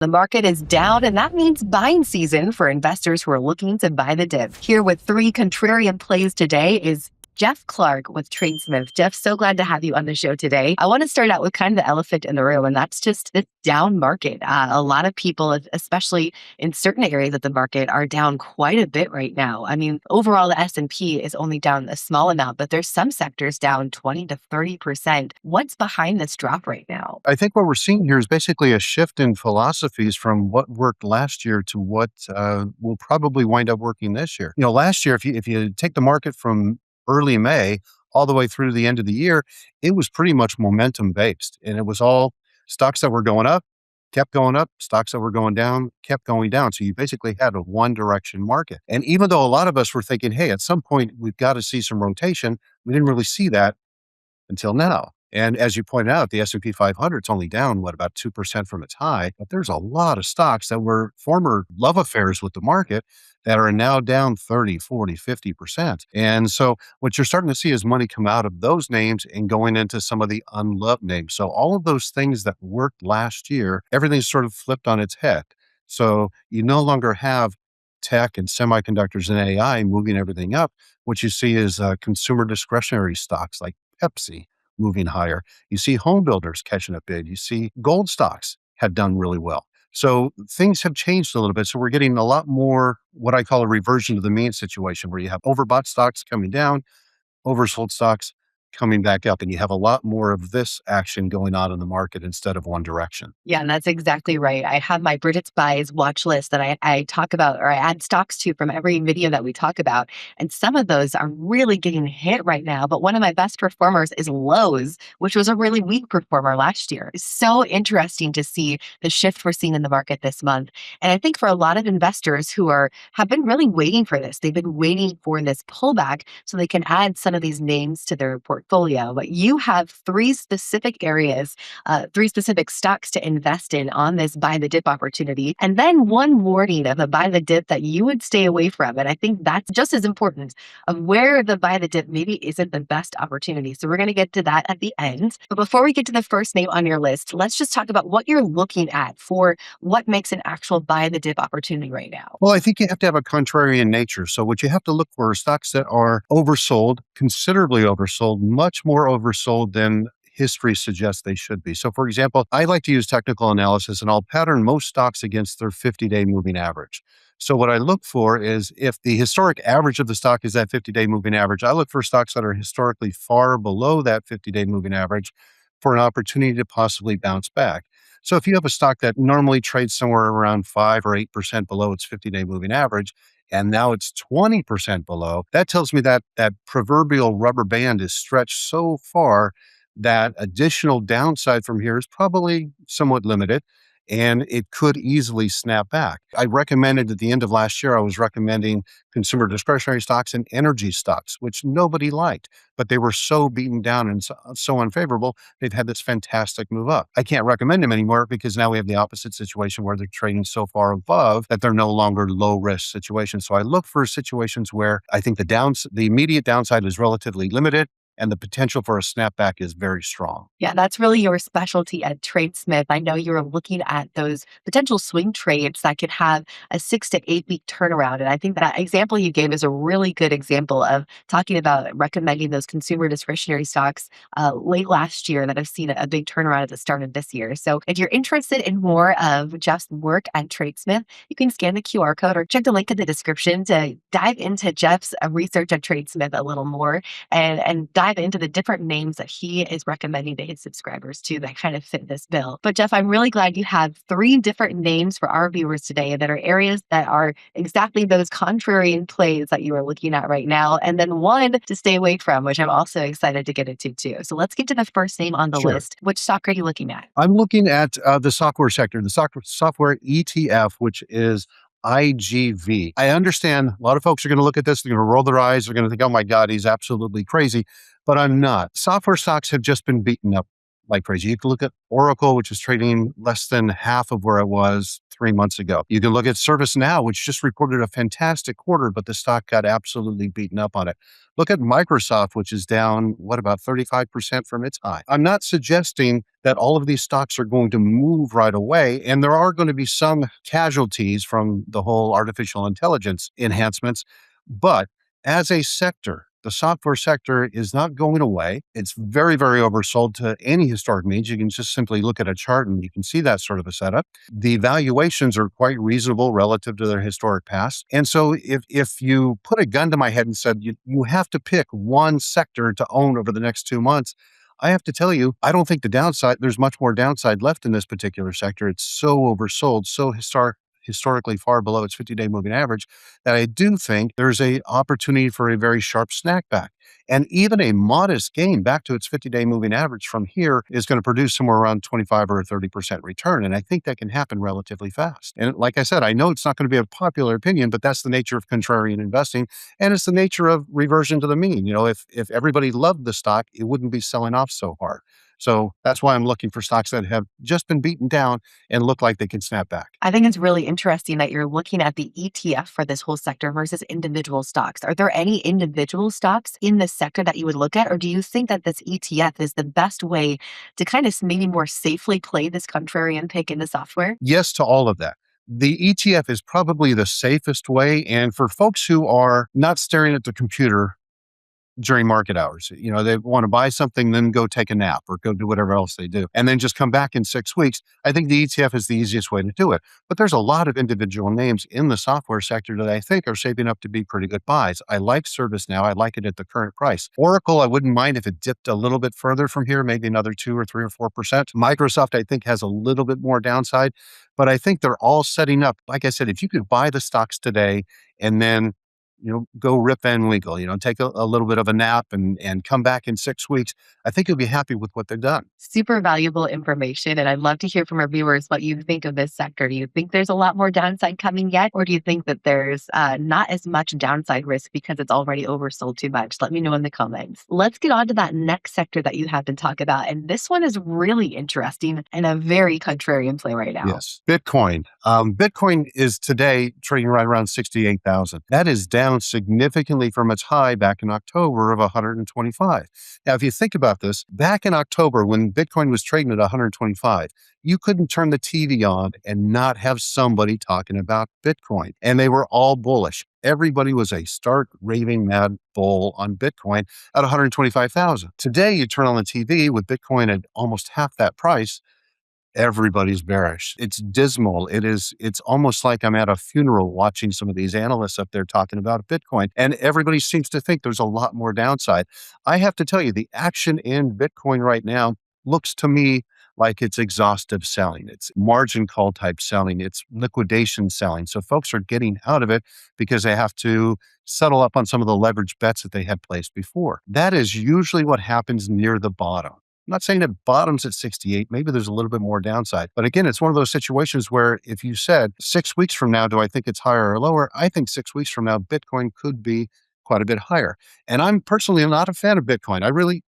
The market is down, and that means buying season for investors who are looking to buy the dip. Here with three contrarian plays today is Jeff Clark with TradeSmith. Jeff, so glad to have you on the show today. I want to start out with kind of the elephant in the room, and that's just the down market. A lot of people, especially in certain areas of the market, are down quite a bit right now. I mean, overall, the S&P is only down a small amount, but there's some sectors down 20 to 30%. What's behind this drop right now? I think what we're seeing here is basically a shift in philosophies from what worked last year to what will probably wind up working this year. Last year, if you take the market from early May all the way through to the end of the year, it was pretty much momentum based, and it was all stocks that were going up, kept going up, stocks that were going down, kept going down. So you basically had a one direction market. And even though a lot of us were thinking, hey, at some point we've got to see some rotation, we didn't really see that until now. And as you pointed out, the S&P 500 is only down, about 2% from its high. But there's a lot of stocks that were former love affairs with the market that are now down 30, 40, 50%. And so what you're starting to see is money come out of those names and going into some of the unloved names. So all of those things that worked last year, everything's sort of flipped on its head. So you no longer have tech and semiconductors and AI moving everything up. What you see is consumer discretionary stocks like Pepsi moving higher. You see home builders catching up bid. You see gold stocks have done really well. So things have changed a little bit. So we're getting a lot more what I call a reversion to the mean situation, where you have overbought stocks coming down, oversold stocks coming back up, and you have a lot more of this action going on in the market instead of one direction. Yeah, and that's exactly right. I have my Bridget's Buys watch list that I talk about, or I add stocks to from every video that we talk about. And some of those are really getting hit right now. But one of my best performers is Lowe's, which was a really weak performer last year. It's so interesting to see the shift we're seeing in the market this month. And I think for a lot of investors who have been really waiting for this, they've been waiting for this pullback so they can add some of these names to their portfolio. But you have three specific areas, three specific stocks to invest in on this buy the dip opportunity, and then one warning of a buy the dip that you would stay away from. And I think that's just as important, of where the buy the dip maybe isn't the best opportunity. So we're going to get to that at the end. But before we get to the first name on your list, let's just talk about what you're looking at for what makes an actual buy the dip opportunity right now. Well, I think you have to have a contrarian nature. So what you have to look for are stocks that are oversold, considerably oversold, much more oversold than history suggests they should be. So for example, I like to use technical analysis, and I'll pattern most stocks against their 50-day moving average. So what I look for is, if the historic average of the stock is that 50-day moving average, I look for stocks that are historically far below that 50-day moving average for an opportunity to possibly bounce back. So if you have a stock that normally trades somewhere around 5 or 8% below its 50-day moving average, and now it's 20% below, that tells me that that proverbial rubber band is stretched so far that additional downside from here is probably somewhat limited, and it could easily snap back. I recommended at the end of last year, I was recommending consumer discretionary stocks and energy stocks, which nobody liked, but they were so beaten down and so unfavorable, they've had this fantastic move up. I can't recommend them anymore because now we have the opposite situation where they're trading so far above that they're no longer low risk situations. So I look for situations where I think the immediate downside is relatively limited, and the potential for a snapback is very strong. Yeah, that's really your specialty at TradeSmith. I know you're looking at those potential swing trades that could have a 6 to 8 week turnaround. And I think that example you gave is a really good example of talking about recommending those consumer discretionary stocks late last year that have seen a big turnaround at the start of this year. So if you're interested in more of Jeff's work at TradeSmith, you can scan the QR code or check the link in the description to dive into Jeff's research at TradeSmith a little more and dive into the different names that he is recommending to his subscribers too that kind of fit this bill. But Jeff, I'm really glad you have three different names for our viewers today that are areas that are exactly those contrarian plays that you are looking at right now, and then one to stay away from, which I'm also excited to get into too. So let's get to the first name on the list. Which stock are you looking at? I'm looking at the software sector, the software ETF, which is IGV. I understand a lot of folks are going to look at this, they're going to roll their eyes, they're going to think, oh my God, he's absolutely crazy. But I'm not. Software stocks have just been beaten up like crazy. You can look at Oracle, which is trading less than half of where it was 3 months ago. You can look at ServiceNow, which just reported a fantastic quarter, but the stock got absolutely beaten up on it. Look at Microsoft, which is down, what, about 35% from its high. I'm not suggesting that all of these stocks are going to move right away, and there are going to be some casualties from the whole artificial intelligence enhancements. But as a sector, the software sector is not going away. It's very, very oversold to any historic means. You can just simply look at a chart and you can see that sort of a setup. The valuations are quite reasonable relative to their historic past. And so if you put a gun to my head and said, you have to pick one sector to own over the next 2 months, I have to tell you, I don't think there's much more downside left in this particular sector. It's so oversold, so historically far below its 50-day moving average, that I do think there's a opportunity for a very sharp snackback. And even a modest gain back to its 50-day moving average from here is going to produce somewhere around 25 or 30% return. And I think that can happen relatively fast. And like I said, I know it's not going to be a popular opinion, but that's the nature of contrarian investing. And it's the nature of reversion to the mean. If everybody loved the stock, it wouldn't be selling off so hard. So that's why I'm looking for stocks that have just been beaten down and look like they can snap back. I think it's really interesting that you're looking at the ETF for this whole sector versus individual stocks. Are there any individual stocks in this sector that you would look at, or do you think that this ETF is the best way to kind of maybe more safely play this contrarian pick into software? Yes to all of that. The ETF is probably the safest way. And for folks who are not staring at the computer during market hours, they want to buy something, then go take a nap or go do whatever else they do, and then just come back in 6 weeks. I think the ETF is the easiest way to do it. But there's a lot of individual names in the software sector that I think are shaping up to be pretty good buys. I like ServiceNow. I like it at the current price. Oracle, I wouldn't mind if it dipped a little bit further from here, maybe another 2 or 3 or 4%. Microsoft, I think, has a little bit more downside, but I think they're all setting up. Like I said, if you could buy the stocks today and then go Rip Van Winkle, take a little bit of a nap and come back in 6 weeks, I think you'll be happy with what they've done. Super valuable information. And I'd love to hear from our viewers what you think of this sector. Do you think there's a lot more downside coming yet? Or do you think that there's not as much downside risk because it's already oversold too much? Let me know in the comments. Let's get on to that next sector that you have to talk about. And this one is really interesting and a very contrarian play right now. Yes. Bitcoin. Bitcoin is today trading right around 68,000. That is down significantly from its high back in October of 125. Now, if you think about this, back in October when Bitcoin was trading at 125, you couldn't turn the TV on and not have somebody talking about Bitcoin. And they were all bullish. Everybody was a stark, raving mad bull on Bitcoin at 125,000. Today, you turn on the TV with Bitcoin at almost half that price, everybody's bearish. It's dismal. It's almost like I'm at a funeral watching some of these analysts up there talking about Bitcoin, and everybody seems to think there's a lot more downside. I have to tell you, the action in Bitcoin right now looks to me like it's exhaustive selling. It's margin call type selling. It's liquidation selling. So folks are getting out of it because they have to settle up on some of the leverage bets that they had placed before. That is usually what happens near the bottom. I'm not saying it bottoms at 68. Maybe there's a little bit more downside. But again, it's one of those situations where if you said 6 weeks from now, do I think it's higher or lower? I think 6 weeks from now, Bitcoin could be quite a bit higher. And I'm personally not a fan of Bitcoin. I really,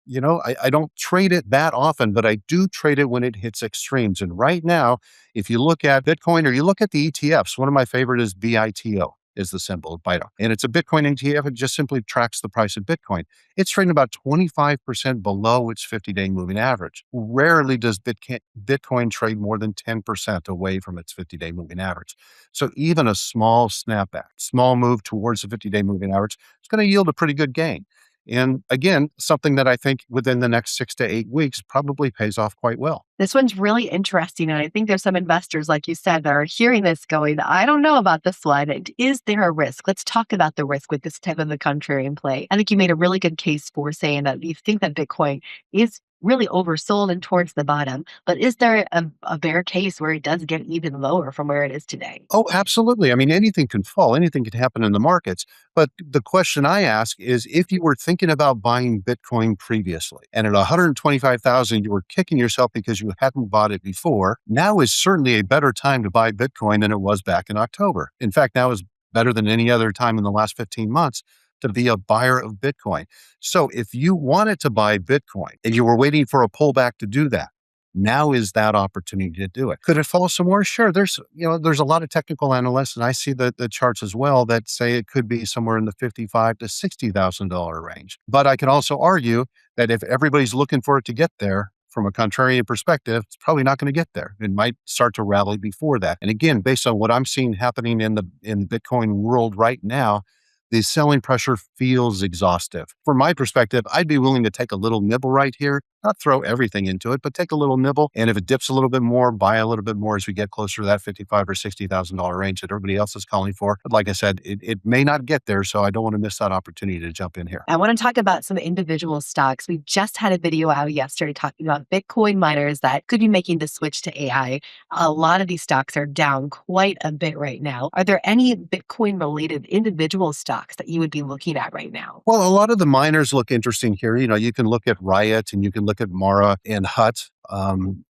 I don't trade it that often, but I do trade it when it hits extremes. And right now, if you look at Bitcoin or you look at the ETFs, one of my favorite is BITO. Is the symbol, BITO. And it's a Bitcoin ETF. It just simply tracks the price of Bitcoin. It's trading about 25% below its 50-day moving average. Rarely does Bitcoin trade more than 10% away from its 50-day moving average. So even a small snapback, small move towards the 50-day moving average, is going to yield a pretty good gain. And again, something that I think within the next 6 to 8 weeks probably pays off quite well. This one's really interesting. And I think there's some investors, like you said, that are hearing this going, I don't know about this one. Is there a risk? Let's talk about the risk with this type of a contrarian play. I think you made a really good case for saying that you think that Bitcoin is really oversold and towards the bottom. But is there a bear case where it does get even lower from where it is today? Oh, absolutely. I mean, anything can fall, anything can happen in the markets. But the question I ask is, if you were thinking about buying Bitcoin previously and at 125,000, you were kicking yourself because you hadn't bought it before, now is certainly a better time to buy Bitcoin than it was back in October. In fact, now is better than any other time in the last 15 months. to be a buyer of Bitcoin. So if you wanted to buy Bitcoin and you were waiting for a pullback to do that, now is that opportunity to do it. Could it fall some more? Sure. There's a lot of technical analysts, and I see the charts as well that say it could be somewhere in the $55,000 to $60,000 range. But I can also argue that if everybody's looking for it to get there, from a contrarian perspective, it's probably not going to get there. It might start to rally before that. And again, based on what I'm seeing happening in the Bitcoin world right now, the selling pressure feels exhaustive. From my perspective, I'd be willing to take a little nibble right here, not throw everything into it, but take a little nibble. And if it dips a little bit more, buy a little bit more as we get closer to that $55,000 or $60,000 range that everybody else is calling for. But like I said, it may not get there, so I don't want to miss that opportunity to jump in here. I want to talk about some individual stocks. We just had a video out yesterday talking about Bitcoin miners that could be making the switch to AI. A lot of these stocks are down quite a bit right now. Are there any Bitcoin related individual stocks that you would be looking at right now? Well, a lot of the miners look interesting here. You can look at Riot and you can look at Mara and Hut. An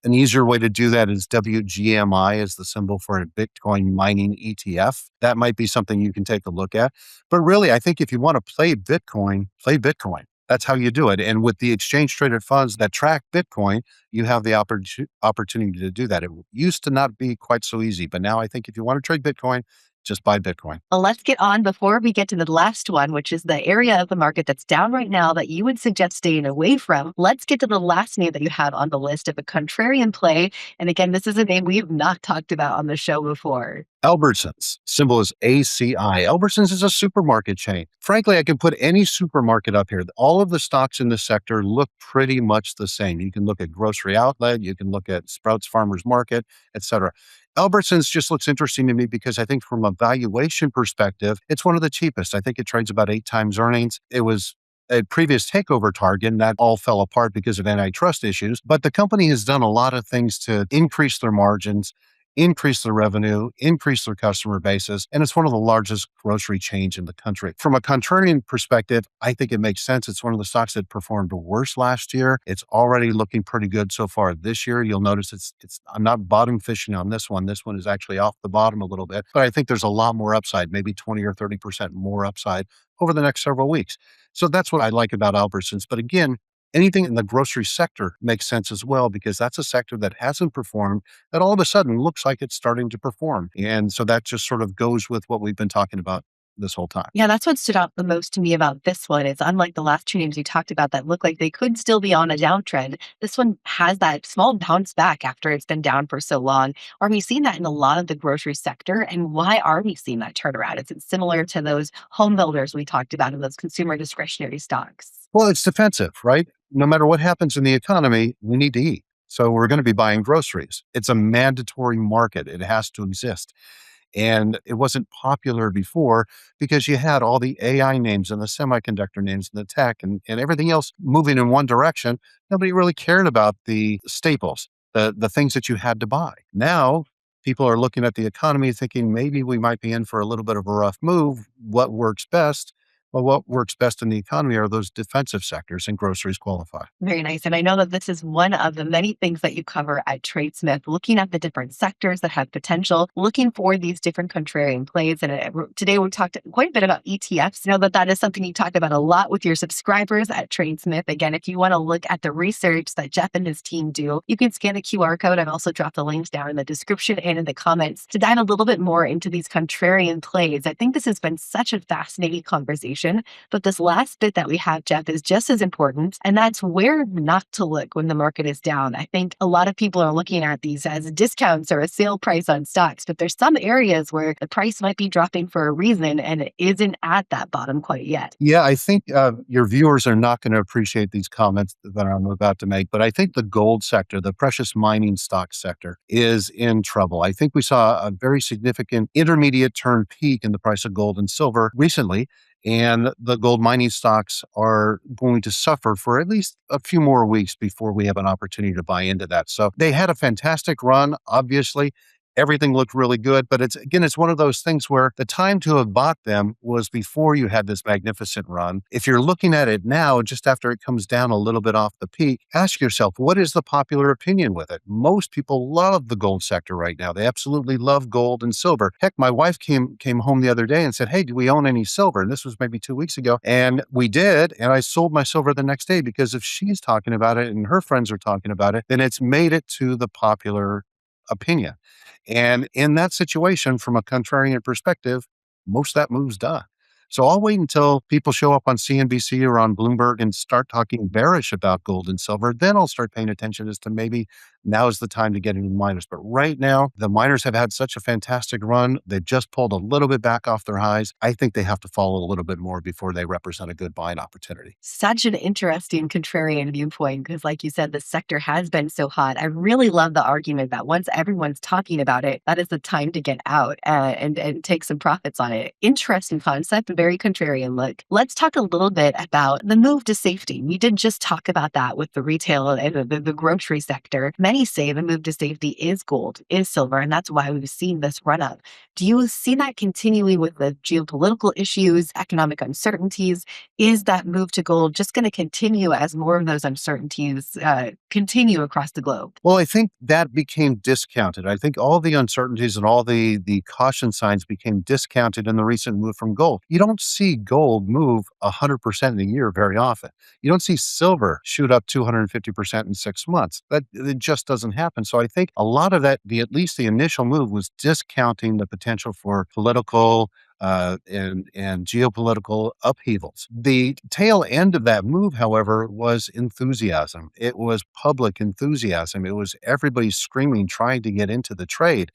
easier way to do that is WGMI is the symbol for a Bitcoin mining ETF. That might be something you can take a look at. But really, I think if you want to play Bitcoin, play Bitcoin. That's how you do it. And with the exchange traded funds that track Bitcoin, you have the opportunity to do that. It used to not be quite so easy, but now I think if you want to trade Bitcoin, just buy Bitcoin. Well, let's get on before we get to the last one, which is the area of the market that's down right now that you would suggest staying away from. Let's get to the last name that you have on the list of a contrarian play. And again, this is a name we have not talked about on the show before. Albertsons, symbol is ACI. Albertsons is a supermarket chain. Frankly, I can put any supermarket up here. All of the stocks in this sector look pretty much the same. You can look at Grocery Outlet, you can look at Sprouts Farmers Market, etc. Albertsons just looks interesting to me because I think from a valuation perspective, it's one of the cheapest. I think it trades about 8 times earnings. It was a previous takeover target, and that all fell apart because of antitrust issues. But the company has done a lot of things to increase their margins, increase their revenue, increase their customer bases, and it's one of the largest grocery chains in the country. From a contrarian perspective, I think it makes sense. It's one of the stocks that performed worse last year. It's already looking pretty good so far this year. You'll notice I'm not bottom fishing on this one. This one is actually off the bottom a little bit, but I think there's a lot more upside, maybe 20 or 30% more upside over the next several weeks. So that's what I like about Albertsons. But again, anything in the grocery sector makes sense as well, because that's a sector that hasn't performed, that all of a sudden looks like it's starting to perform. And so that just sort of goes with what we've been talking about this whole time. Yeah, that's what stood out the most to me about this one. It's unlike the last two names you talked about that look like they could still be on a downtrend. This one has that small bounce back after it's been down for so long. Are we seeing that in a lot of the grocery sector? And why are we seeing that turnaround? Is it similar to those home builders we talked about in those consumer discretionary stocks? Well, it's defensive, right? No matter what happens in the economy, we need to eat. So we're going to be buying groceries. It's a mandatory market. It has to exist. And it wasn't popular before because you had all the AI names and the semiconductor names and the tech and everything else moving in one direction. Nobody really cared about the staples, the things that you had to buy. Now, people are looking at the economy thinking maybe we might be in for a little bit of a rough move. What works best? Well, what works best in the economy are those defensive sectors, and groceries qualify. Very nice. And I know that this is one of the many things that you cover at TradeSmith, looking at the different sectors that have potential, looking for these different contrarian plays. And today we talked quite a bit about ETFs. I know that that is something you talk about a lot with your subscribers at TradeSmith. Again, if you want to look at the research that Jeff and his team do, you can scan the QR code. I've also dropped the links down in the description and in the comments to dive a little bit more into these contrarian plays. I think this has been such a fascinating conversation. But this last bit that we have, Jeff, is just as important. And that's where not to look when the market is down. I think a lot of people are looking at these as discounts or a sale price on stocks, but there's some areas where the price might be dropping for a reason and it isn't at that bottom quite yet. Yeah, I think your viewers are not going to appreciate these comments that I'm about to make, but I think the gold sector, the precious mining stock sector, is in trouble. I think we saw a very significant intermediate term peak in the price of gold and silver recently. And the gold mining stocks are going to suffer for at least a few more weeks before we have an opportunity to buy into that. So they had a fantastic run, obviously. Everything looked really good. But it's one of those things where the time to have bought them was before you had this magnificent run. If you're looking at it now, just after it comes down a little bit off the peak, ask yourself, what is the popular opinion with it? Most people love the gold sector right now. They absolutely love gold and silver. Heck, my wife came home the other day and said, "Hey, do we own any silver?" And this was maybe 2 weeks ago. And we did. And I sold my silver the next day, because if she's talking about it and her friends are talking about it, then it's made it to the popular opinion. And in that situation, from a contrarian perspective, most of that move's done. So I'll wait until people show up on CNBC or on Bloomberg and start talking bearish about gold and silver. Then I'll start paying attention as to maybe now is the time to get into miners. But right now, the miners have had such a fantastic run. They've just pulled a little bit back off their highs. I think they have to fall a little bit more before they represent a good buying opportunity. Such an interesting contrarian viewpoint because, like you said, the sector has been so hot. I really love the argument that once everyone's talking about it, that is the time to get out and take some profits on it. Interesting concept, very contrarian look. Let's talk a little bit about the move to safety. We did just talk about that with the retail and the grocery sector. Many say the move to safety is gold, is silver, and that's why we've seen this run up. Do you see that continuing with the geopolitical issues, economic uncertainties? Is that move to gold just going to continue as more of those uncertainties continue across the globe? Well, I think that became discounted. I think all the uncertainties and all the caution signs became discounted in the recent move from gold. You don't see gold move 100% in a year very often. You don't see silver shoot up 250% in 6 months. That it just doesn't happen. So I think a lot of that, at least the initial move, was discounting the potential for political and geopolitical upheavals. The tail end of that move, however, was enthusiasm. It was public enthusiasm. It was everybody screaming, trying to get into the trade.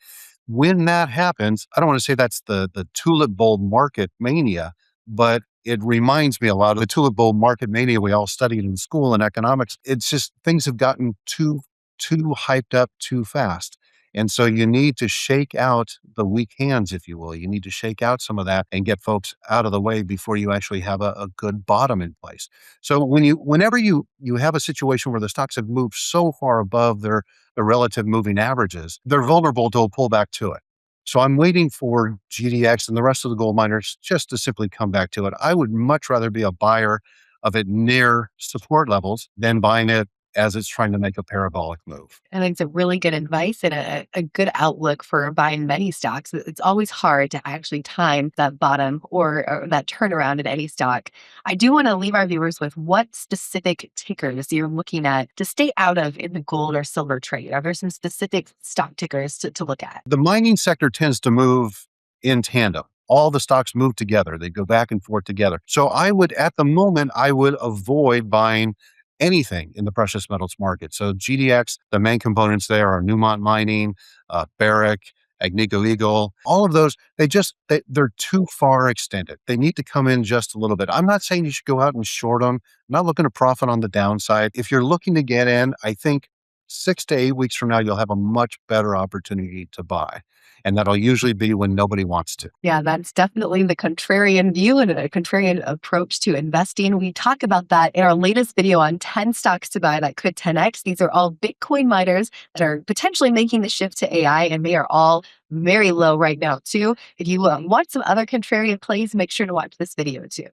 When that happens, I don't want to say that's the tulip bulb market mania, but it reminds me a lot of the tulip bulb market mania we all studied in school in economics. It's just things have gotten too hyped up too fast. And so you need to shake out the weak hands, if you will. You need to shake out some of that and get folks out of the way before you actually have a good bottom in place. So whenever you have a situation where the stocks have moved so far above their relative moving averages, they're vulnerable to a pullback to it. So I'm waiting for GDX and the rest of the gold miners just to simply come back to it. I would much rather be a buyer of it near support levels than buying it as it's trying to make a parabolic move. I think it's a really good advice and a good outlook for buying many stocks. It's always hard to actually time that bottom or that turnaround in any stock. I do want to leave our viewers with what specific tickers you're looking at to stay out of in the gold or silver trade. Are there some specific stock tickers to look at? The mining sector tends to move in tandem. All the stocks move together. They go back and forth together. So at the moment, I would avoid buying anything in the precious metals market. So GDX, the main components there are Newmont Mining, Barrick, Agnico Eagle, all of those, they're too far extended. They need to come in just a little bit. I'm not saying you should go out and short them. I'm not looking to profit on the downside. If you're looking to get in, I think 6 to 8 weeks from now, you'll have a much better opportunity to buy. And that'll usually be when nobody wants to. Yeah, that's definitely the contrarian view and a contrarian approach to investing. We talk about that in our latest video on 10 stocks to buy that could 10x. These are all Bitcoin miners that are potentially making the shift to AI, and they are all very low right now, too. If you want some other contrarian plays, make sure to watch this video, too.